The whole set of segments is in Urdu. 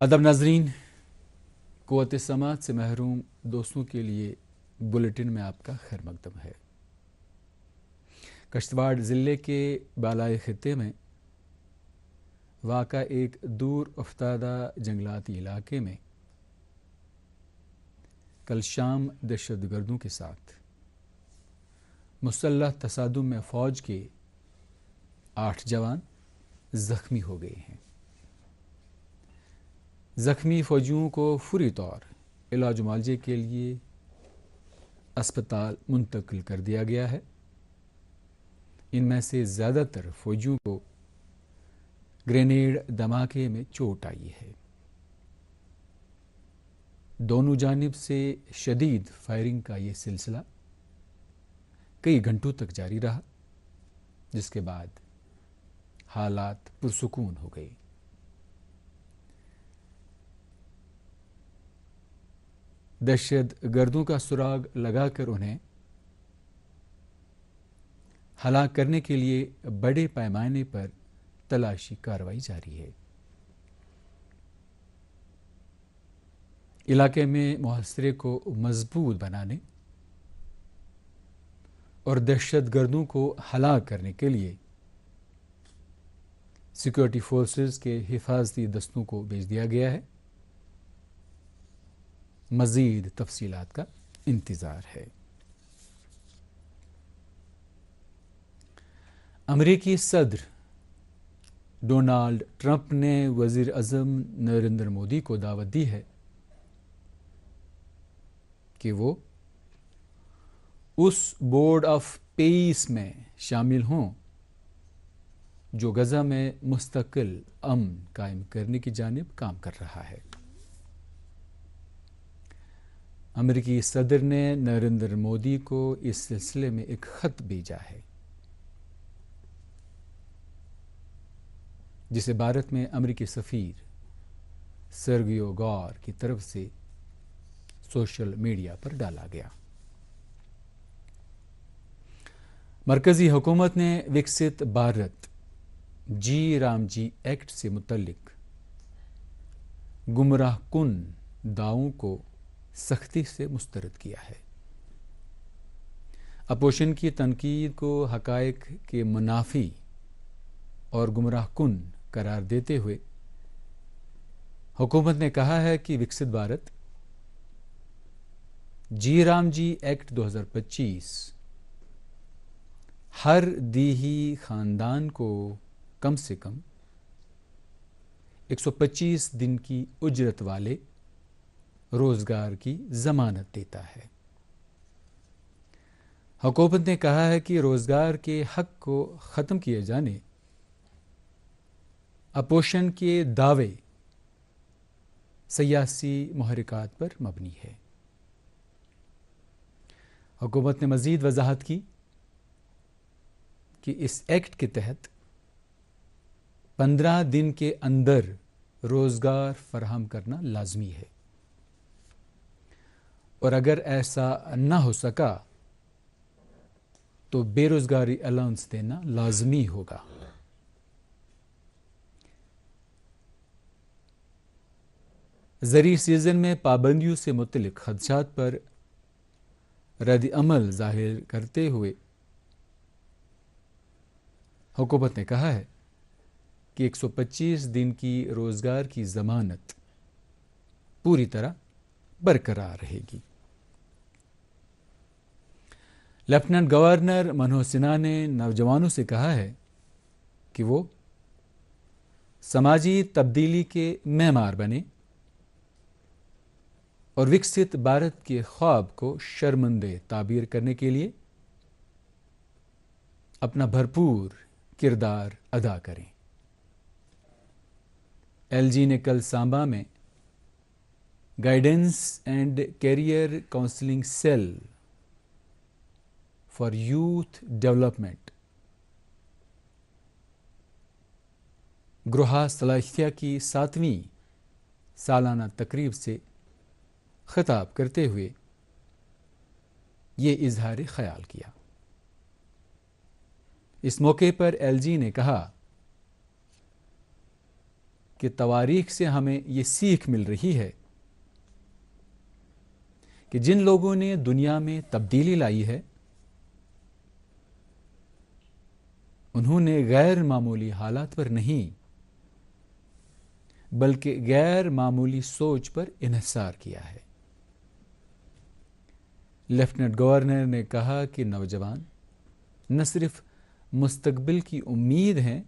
ادب ناظرین، قوت سماعت سے محروم دوستوں کے لیے بلیٹن میں آپ کا خیر مقدم ہے۔ کشتواڑ ضلع کے بالائی خطے میں واقع ایک دور افتادہ جنگلاتی علاقے میں کل شام دہشت گردوں کے ساتھ مسلح تصادم میں فوج کے 8 جوان زخمی ہو گئے ہیں۔ زخمی فوجیوں کو فوری طور علاج معالجے کے لیے اسپتال منتقل کر دیا گیا ہے۔ ان میں سے زیادہ تر فوجیوں کو گرینیڈ دھماکے میں چوٹ آئی ہے۔ دونوں جانب سے شدید فائرنگ کا یہ سلسلہ کئی گھنٹوں تک جاری رہا، جس کے بعد حالات پرسکون ہو گئے۔ دہشت گردوں کا سراغ لگا کر انہیں ہلاک کرنے کے لیے بڑے پیمانے پر تلاشی کارروائی جاری ہے۔ علاقے میں محاصرے کو مضبوط بنانے اور دہشت گردوں کو ہلاک کرنے کے لیے سیکورٹی فورسز کے حفاظتی دستوں کو بھیج دیا گیا ہے۔ مزید تفصیلات کا انتظار ہے۔ امریکی صدر ڈونالڈ ٹرمپ نے وزیر اعظم نریندر مودی کو دعوت دی ہے کہ وہ اس بورڈ آف پیس میں شامل ہوں جو غزہ میں مستقل امن قائم کرنے کی جانب کام کر رہا ہے۔ امریکی صدر نے نریندر مودی کو اس سلسلے میں ایک خط بھیجا ہے، جسے بھارت میں امریکی سفیر سرگیو گور کی طرف سے سوشل میڈیا پر ڈالا گیا۔ مرکزی حکومت نے وکست بھارت جی رام جی ایکٹ سے متعلق گمراہ کن دعووں کو سختی سے مسترد کیا ہے۔ اپوزیشن کی تنقید کو حقائق کے منافی اور گمراہ کن قرار دیتے ہوئے حکومت نے کہا ہے کہ وکست بھارت جی رام جی ایکٹ 2025 ہر دیہی خاندان کو کم سے کم 125 دن کی اجرت والے روزگار کی ضمانت دیتا ہے۔ حکومت نے کہا ہے کہ روزگار کے حق کو ختم کیے جانے اپوزیشن کے دعوے سیاسی محرکات پر مبنی ہے۔ حکومت نے مزید وضاحت کی کہ اس ایکٹ کے تحت 15 دن کے اندر روزگار فراہم کرنا لازمی ہے، اور اگر ایسا نہ ہو سکا تو بے روزگاری الاؤنس دینا لازمی ہوگا۔ زرعی سیزن میں پابندیوں سے متعلق خدشات پر رد عمل ظاہر کرتے ہوئے حکومت نے کہا ہے کہ 125 دن کی روزگار کی ضمانت پوری طرح برقرار رہے گی۔ لیفٹیننٹ گورنر منوج سنہا نے نوجوانوں سے کہا ہے کہ وہ سماجی تبدیلی کے معمار بنے اور وکست بھارت کے خواب کو شرمندہ تعبیر کرنے کے لیے اپنا بھرپور کردار ادا کریں۔ ایل جی نے کل سانبا میں guidance and career counselling cell for youth development گروہ صلاحیتیہ کی 7ویں سالانہ تقریب سے خطاب کرتے ہوئے یہ اظہار خیال کیا۔ اس موقع پر ایل جی نے کہا کہ تواریخ سے ہمیں یہ سیکھ مل رہی ہے کہ جن لوگوں نے دنیا میں تبدیلی لائی ہے انہوں نے غیر معمولی حالات پر نہیں بلکہ غیر معمولی سوچ پر انحصار کیا ہے۔ لیفٹیننٹ گورنر نے کہا کہ نوجوان نہ صرف مستقبل کی امید ہیں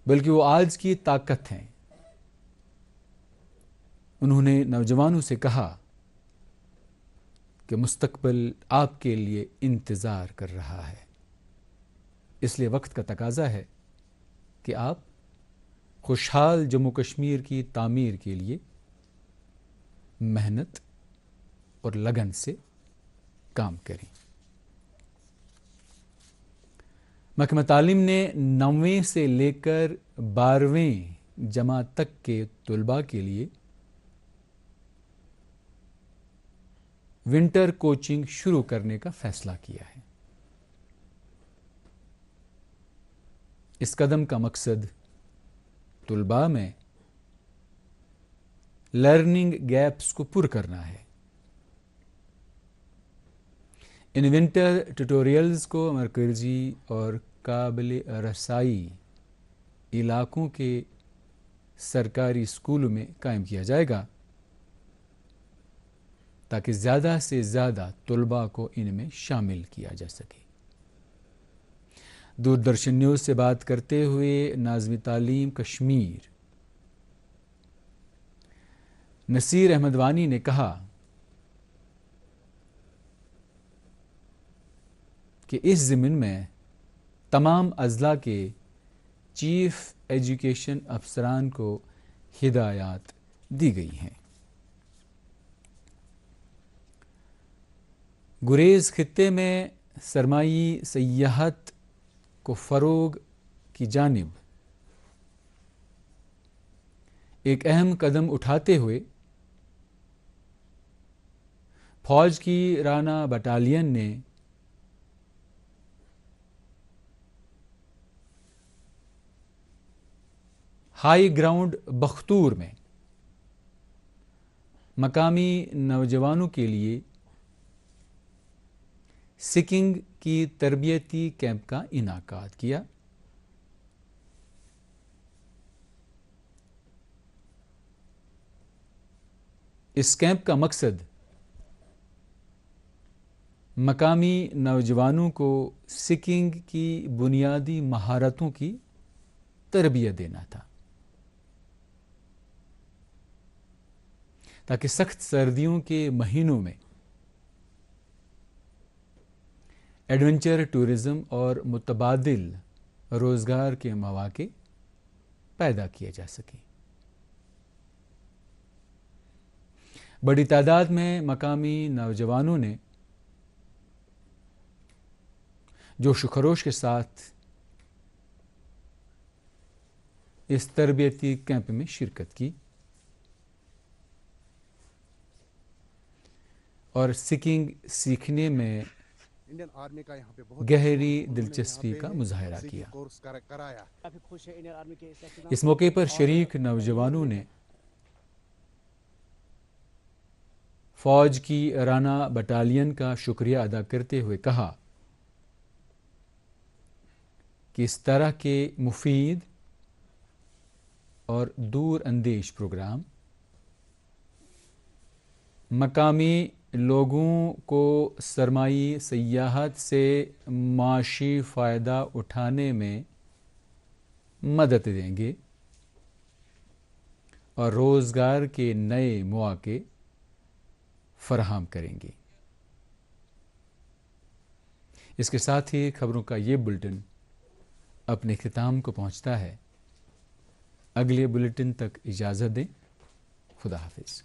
بلکہ وہ آج کی طاقت ہیں۔ انہوں نے نوجوانوں سے کہا کہ مستقبل آپ کے لیے انتظار کر رہا ہے، اس لیے وقت کا تقاضا ہے کہ آپ خوشحال جموں کشمیر کی تعمیر کے لیے محنت اور لگن سے کام کریں۔ محکمہ تعلیم نے 9ویں سے لے کر 12ویں جماعت تک کے طلباء کے لیے ونٹر کوچنگ شروع کرنے کا فیصلہ کیا ہے۔ اس قدم کا مقصد طلباء میں لرننگ گیپس کو پر کرنا ہے۔ ان ونٹر ٹیوٹوریلز کو مرکزی اور قابل رسائی علاقوں کے سرکاری اسکولوں میں قائم کیا جائے گا تاکہ زیادہ سے زیادہ طلباء کو ان میں شامل کیا جا سکے۔ دوردرشن نیوز سے بات کرتے ہوئے ناظم تعلیم کشمیر نصیر احمد وانی نے کہا کہ اس ضمن میں تمام اضلاع کے چیف ایجوکیشن افسران کو ہدایات دی گئی ہیں۔ گریز خطے میں سرمائی سیاحت کو فروغ کی جانب ایک اہم قدم اٹھاتے ہوئے فوج کی رانا بٹالین نے ہائی گراؤنڈ بختور میں مقامی نوجوانوں کے لیے سکینگ کی تربیتی کیمپ کا انعقاد کیا۔ اس کیمپ کا مقصد مقامی نوجوانوں کو سکینگ کی بنیادی مہارتوں کی تربیت دینا تھا تاکہ سخت سردیوں کے مہینوں میں ایڈونچر ٹورزم اور متبادل روزگار کے مواقع پیدا کیے جا سکیں۔ بڑی تعداد میں مقامی نوجوانوں نے جوش و خروش کے ساتھ اس تربیتی کیمپ میں شرکت کی اور سکینگ سیکھنے میں گہری دلچسپی کا مظاہرہ کیا۔ اس موقع پر شریک نوجوانوں نے فوج کی رانا بٹالین کا شکریہ ادا کرتے ہوئے کہا کہ اس طرح کے مفید اور دور اندیش پروگرام مقامی لوگوں کو سرمائی سیاحت سے معاشی فائدہ اٹھانے میں مدد دیں گے اور روزگار کے نئے مواقع فراہم کریں گے۔ اس کے ساتھ ہی خبروں کا یہ بلٹن اپنے اختتام کو پہنچتا ہے۔ اگلے بلٹن تک اجازت دیں۔ خدا حافظ۔